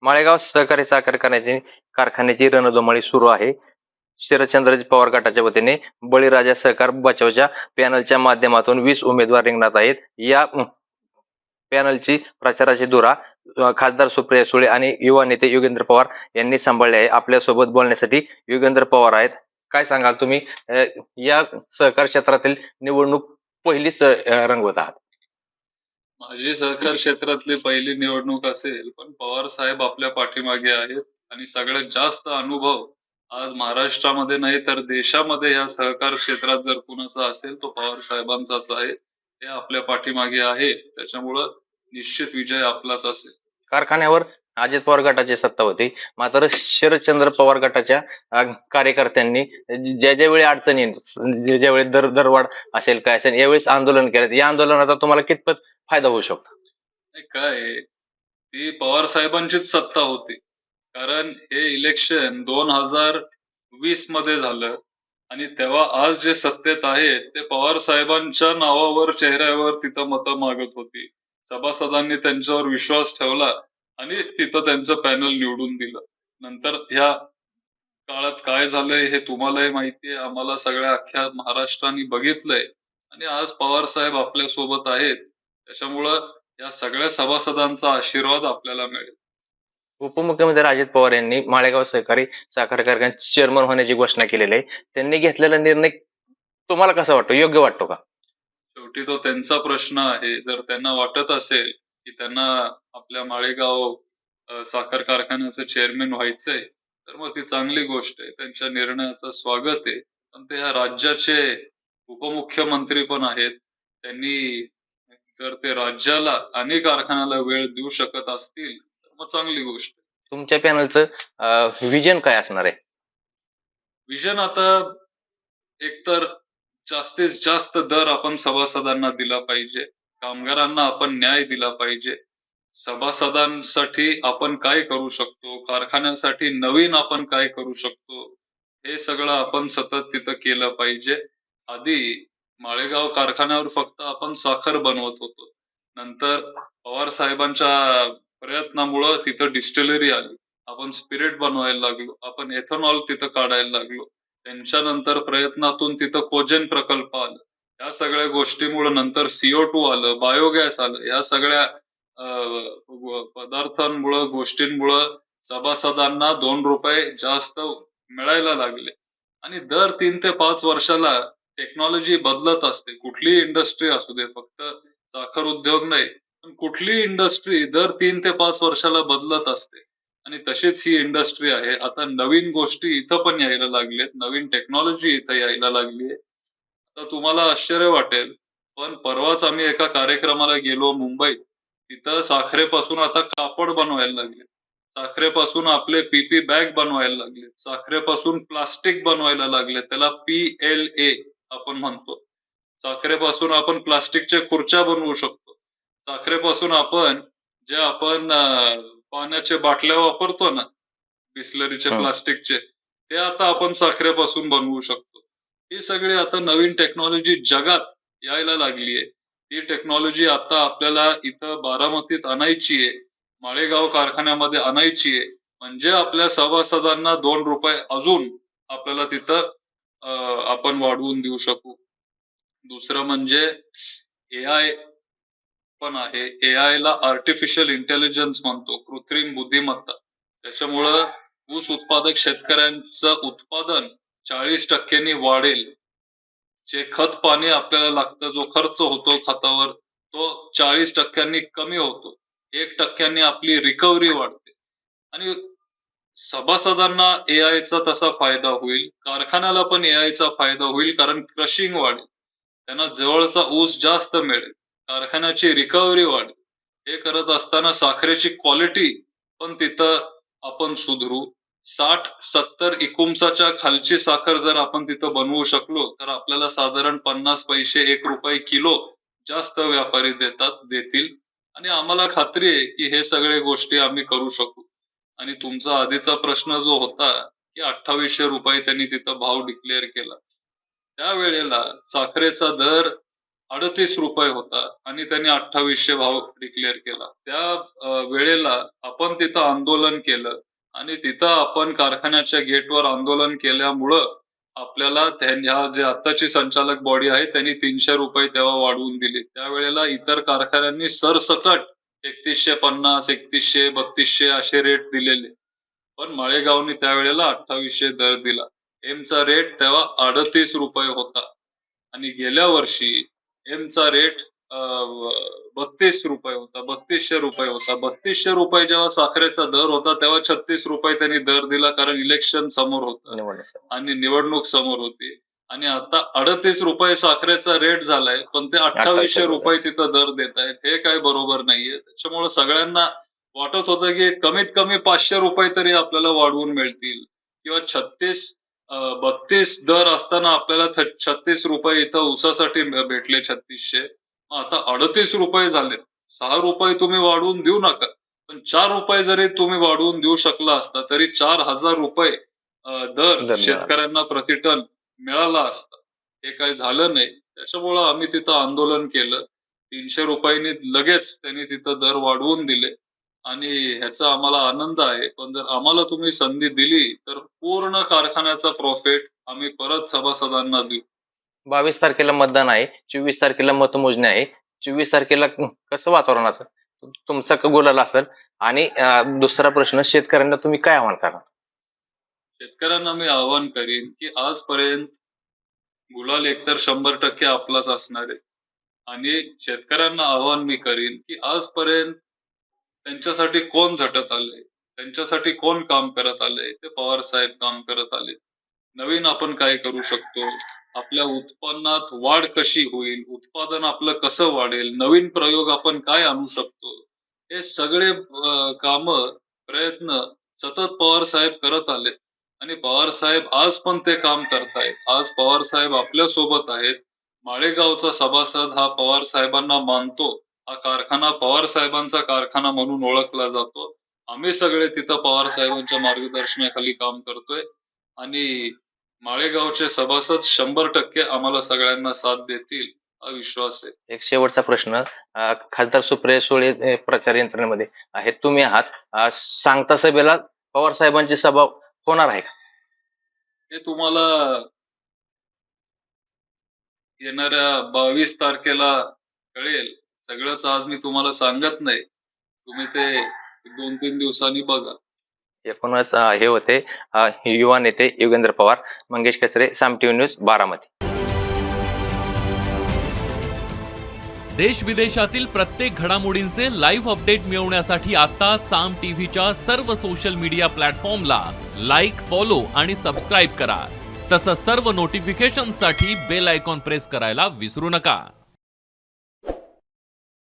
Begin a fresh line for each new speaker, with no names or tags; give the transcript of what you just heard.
माळेगाव सहकारी साखर कारखान्याची रणधुमाळी सुरू आहे. शरदचंद्रजी पवार गटाच्या वतीने बळीराजा सहकार बचावच्या पॅनलच्या माध्यमातून 20 उमेदवार रिंगणात आहेत. या पॅनलची प्रचाराची धुरा खासदार सुप्रिया सुळे आणि युवा नेते योगेंद्र पवार यांनी सांभाळले आहे. आपल्यासोबत बोलण्यासाठी योगेंद्र पवार आहेत. काय सांगाल तुम्ही या सहकार क्षेत्रातील निवडणूक पहिलीच रंगवत आहात?
माझी सहकार क्षेत्रातली पहिली निवडणूक असेल, पण पवार साहेब आपल्या पाठीमागे आहेत आणि सगळ्यात जास्त अनुभव आज महाराष्ट्रामध्ये नाही तर देशामध्ये या सहकार क्षेत्रात जर कुणाचा असेल तो पवार साहेबांचाच आहे. ते आपल्या पाठीमागे आहे, त्याच्यामुळं निश्चित विजय आपलाच असेल.
कारखान्यावर अजित पवार गटाची सत्ता होती, मात्र शरदचंद्र पवार गटाच्या कार्यकर्त्यांनी ज्या वेळी अडचणी, ज्यावेळी दरवाढ असेल, काय असेल, यावेळेस आंदोलन केलं. या आंदोलनाचा तुम्हाला कितपत फायदा होऊ शकतो?
काय आहे, ती पवार साहेबांचीच सत्ता होती. कारण हे इलेक्शन 2020 मध्ये झालं आणि तेव्हा आज जे सत्तेत आहेत ते पवार साहेबांच्या नावावर, चेहऱ्यावर तिथं मतं मागत होती. सभासदांनी त्यांच्यावर विश्वास ठेवला आणि तिथं त्यांचं पॅनल निवडून दिलं. नंतर ह्या काळात काय झालंय हे तुम्हालाही माहितीये, आम्हाला सगळ्या अख्ख्या महाराष्ट्राने बघितलंय आणि आज पवार साहेब आपल्या सोबत आहेत. त्याच्यामुळं या सगळ्या सभासदांचा आशीर्वाद आपल्याला मिळेल.
उपमुख्यमंत्री अजित पवार यांनी माळेगाव सहकारी साखर कारखान्याचे चेअरमन होण्याची घोषणा केलेली आहे. त्यांनी घेतलेला निर्णय तुम्हाला कसा वाटतो? योग्य वाटतो का?
शेवटी तो त्यांचा प्रश्न आहे. जर त्यांना वाटत असेल की त्यांना आपल्या माळेगाव साखर कारखान्याचं चेअरमन व्हायचंय, तर मग ती चांगली गोष्ट आहे. त्यांच्या निर्णयाचं स्वागत आहे. पण ते ह्या राज्याचे उपमुख्यमंत्री पण आहेत. त्यांनी जर ते राज्याला आणि कारखान्याला वेळ देऊ शकत असतील, तर मग चांगली गोष्ट आहे.
तुमच्या पॅनलचं विजन काय असणार आहे?
विजन आता एकतर जास्तीत जास्त दर आपण सभासदांना दिला पाहिजे. कामगारांना आपण न्याय दिला पाहिजे. सभासदांसाठी आपण काय करू शकतो, कारखान्यासाठी नवीन आपण काय करू शकतो, हे सगळं आपण सतत तिथं केलं पाहिजे. आधी माळेगाव कारखान्यावर फक्त आपण साखर बनवत होतो. नंतर पवार साहेबांच्या प्रयत्नामुळं तिथं डिस्टिलरी आली. आपण स्पिरिट बनवायला लागलो. आपण एथेनॉल तिथं काढायला लागलो. त्यांच्यानंतर प्रयत्नातून तिथं कोजेन प्रकल्प आला. या सगळ्या गोष्टीमुळे नंतर CO2 आलं, बायोगॅस आलं. या सगळ्या पदार्थांमुळं, गोष्टींमुळं सभासदांना ₹2 जास्त मिळायला लागले आणि दर 3 ते 5 वर्षाला टेक्नॉलॉजी बदलत असते. कुठलीही इंडस्ट्री असू दे, फक्त साखर उद्योग नाही, पण कुठलीही इंडस्ट्री दर 3 ते 5 वर्षाला बदलत असते. आणि तशीच ही इंडस्ट्री आहे. आता नवीन गोष्टी इथं पण यायला लागलेत. नवीन टेक्नॉलॉजी इथं यायला लागलीये. आता तुम्हाला आश्चर्य वाटेल, पण परवाच आम्ही एका कार्यक्रमाला गेलो मुंबईत. तिथं साखरेपासून आता कापड बनवायला लागले. साखरेपासून आपले PP बॅग बनवायला लागले. साखरेपासून प्लास्टिक बनवायला लागले. त्याला PLA आपण म्हणतो. साखरेपासून आपण प्लास्टिकच्या खुर्च्या बनवू शकतो. साखरेपासून आपण जे आपण पाण्याच्या बाटल्या वापरतो ना, बिसलरीचे प्लास्टिकचे, ते आता आपण साखरेपासून बनवू शकतो. ही सगळी आता नवीन टेक्नॉलॉजी जगात यायला लागलीये. ही टेक्नॉलॉजी आता आपल्याला इथं बारामतीत आणायची आहे. माळेगाव कारखान्यामध्ये आणायची आहे. म्हणजे आपल्या सभासदांना ₹2 अजून आपल्याला तिथं आपण वाढवून देऊ शकू. दुसरं म्हणजे AI पण आहे. AI ला आर्टिफिशियल इंटेलिजन्स म्हणतो, कृत्रिम बुद्धिमत्ता. त्याच्यामुळं ऊस उत्पादक शेतकऱ्यांचं उत्पादन 40% वाढेल. जे खत पाणी आपल्याला लागतं, जो खर्च होतो खतावर, तो 40% कमी होतो. 1% आपली रिकव्हरी वाढते आणि सभासदांना AIचा तसा फायदा होईल. कारखान्याला पण AIचा फायदा होईल कारण क्रशिंग वाढेल. त्यांना जवळचा ऊस जास्त मिळेल. कारखान्याची रिकव्हरी वाढेल. हे करत असताना साखरेची क्वालिटी पण तिथं आपण सुधरू. 60-70 इकुमसाच्या खालची साखर जर आपण तिथं बनवू शकलो, तर आपल्याला साधारण 50 पैसे, ₹1 किलो जास्त व्यापारी देतील आणि आम्हाला खात्री आहे, की हे सगळे गोष्टी आम्ही करू शकू. आणि तुमचा आधीचा प्रश्न जो होता, की ₹2800 त्यांनी तिथं भाव डिक्लेअर केला. त्यावेळेला साखरेचा दर 38 रुपये होता आणि त्यांनी 2800 भाव डिक्लेअर केला. त्या वेळेला आपण तिथं आंदोलन केलं आणि तिथं आपण कारखान्याच्या गेटवर आंदोलन केल्यामुळं आपल्याला ह्या जे आत्ताची संचालक बॉडी आहे त्यांनी 300 रुपये तेव्हा वाढवून दिले. त्यावेळेला इतर कारखान्यांनी सरसकट 3150, 3100, 3200 असे रेट दिलेले. पण माळेगावने त्यावेळेला 2800 दर दिला. एमचा रेट तेव्हा 38 रुपये होता आणि गेल्या वर्षी एमचा रेट 32 रुपये होता, 3200 रुपये होता. 3200 रुपये जेव्हा साखरेचा दर होता तेव्हा 36 रुपये त्यांनी दर दिला, कारण इलेक्शन समोर होतं
निवडणूक.
आणि निवडणूक समोर होती. आणि आता 38 रुपये साखरेचा रेट झालाय, पण ते 2800 रुपये तिथं दर देत आहेत. हे काही बरोबर नाहीये. त्याच्यामुळे सगळ्यांना वाटत होतं की कमीत कमी 500 रुपये तरी आपल्याला वाढवून मिळतील किंवा 32 दर असताना आपल्याला 36 रुपये इथं ऊसासाठी भेटले 3600. आता 38 रुपये झाले. 6 रुपये तुम्ही वाढवून देऊ नका. पण 4 रुपये जरी तुम्ही वाढवून देऊ शकला असता तरी 4000 रुपये दर शेतकऱ्यांना प्रतिटन मिळाला असता. हे काही झालं नाही. त्याच्यामुळं आम्ही तिथं आंदोलन केलं. 300 रुपयांनी लगेच त्यांनी तिथं दर वाढवून दिले आणि ह्याचा आम्हाला आनंद आहे. पण जर आम्हाला तुम्ही संधी दिली तर पूर्ण कारखान्याचा प्रॉफिट आम्ही परत सभासदांना देऊ.
22 तारखेला मतदान आहे, 24 तारखेला मतमोजणी आहे. 24 तारखेला कसं वातावरण असेल? तुमचा गुलाल असेल. आणि दुसरा प्रश्न, शेतकऱ्यांना तुम्ही काय आव्हान करणार?
शेतकऱ्यांना मी आवाहन करीन की आजपर्यंत गुलाल एकतर 100% आपलाच असणार आहे आणि शेतकऱ्यांना आवाहन मी करीन की आजपर्यंत त्यांच्यासाठी कोण झटत आलंय, त्यांच्यासाठी कोण काम करत आलंय, ते पवार साहेब काम करत आले. नवीन आपण काय करू शकतो, आपल्या उत्पन्नात वाढ कशी होईल, उत्पादन आपलं कसं वाढेल, नवीन प्रयोग आपण काय आणू शकतो, हे सगळे काम प्रयत्न सतत पवार साहेब करत आले आणि पवार साहेब आज पण ते काम करतायत. आज पवार साहेब आपल्या सोबत आहेत. माळेगावचा सभासद हा पवार साहेबांना मानतो. हा कारखाना पवार साहेबांचा कारखाना म्हणून ओळखला जातो. आम्ही सगळे तिथं पवार साहेबांच्या मार्गदर्शनाखाली काम करतोय आणि माळेगावचे सभासद 100% आम्हाला सगळ्यांना साथ देतील हा विश्वास आहे.
एक शेवटचा प्रश्न, खासदार सुप्रिया सुळे प्रचार यंत्रणेमध्ये आहेत, तुम्ही आहात. सांगता सभेला पवार साहेबांची सभा होणार आहे का?
हे तुम्हाला येणाऱ्या 22 तारखेला कळेल. सगळंच आज मी तुम्हाला सांगत नाही. तुम्ही ते 2-3 दिवसांनी बघा.
एकूणच हे होते युवा नेते योगेंद्र पवार. मंगेश कचरे, साम टीव्ही न्यूज, बारामती.
देश विदेशातील प्रत्येक घडामोडींचे लाईव्ह अपडेट मिळवण्यासाठी आता साम टीव्हीच्या सर्व सोशल मीडिया प्लॅटफॉर्मला लाईक, फॉलो आणि सबस्क्राईब करा. तसंच सर्व नोटिफिकेशनसाठी बेल आयकॉन प्रेस करायला विसरू नका.